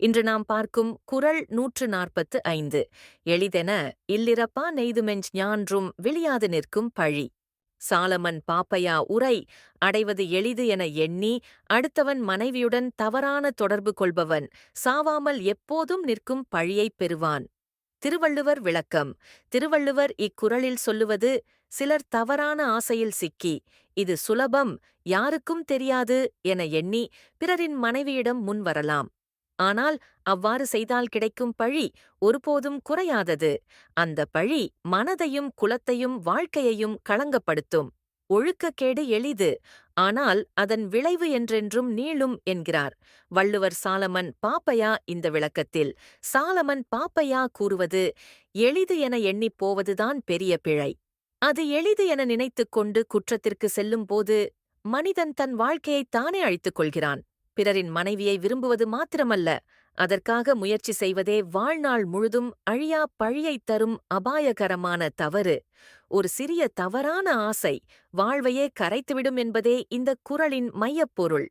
இன்று நாம் பார்க்கும் குறள் 145. எளிதென இல்லிரப்பா நெய்துமெஞ் ஞான்றும் விளியாது நிற்கும் பழி. சாலமன் பாப்பையா உரை அடைவது எளிது என எண்ணி அடுத்தவன் மனைவியுடன் தவறான தொடர்பு கொள்பவன் சாவாமல் எப்போதும் நிற்கும் பழியைப் பெறுவான். திருவள்ளுவர் விளக்கம். திருவள்ளுவர் இக்குறளில் சொல்லுவது, சிலர் தவறான ஆசையில் சிக்கி, இது சுலபம், யாருக்கும் தெரியாது என எண்ணி பிறரின் மனைவியிடம் முன் வரலாம். ஆனால் அவ்வாறு செய்தால் கிடைக்கும் பழி ஒருபோதும் குறையாதது. அந்த பழி மனதையும் குலத்தையும் வாழ்க்கையையும் களங்கப்படுத்தும். ஒழுக்கக்கேடு எளிது, ஆனால் அதன் விளைவு என்றென்றும் நீளும் என்கிறார் வள்ளுவர். சாலமன் பாப்பையா இந்த விளக்கத்தில் சாலமன் பாப்பையா கூறுவது, எளிது என எண்ணிப் போவதுதான் பெரிய பிழை. அது எளிது என நினைத்துக் கொண்டு குற்றத்திற்கு செல்லும்போது மனிதன் தன் வாழ்க்கையைத் தானே அழித்துக் கொள்கிறான். பிறரின் மனைவியை விரும்புவது மாத்திரமல்ல, அதற்காக முயற்சி செய்வதே வாழ்நாள் முழுதும் அழியா பழியைத் தரும் அபாயகரமான தவறு. ஒரு சிறிய தவறான ஆசை வாழ்வையே கரைத்துவிடும் என்பதே இந்தக் குறளின் மையப்பொருள்.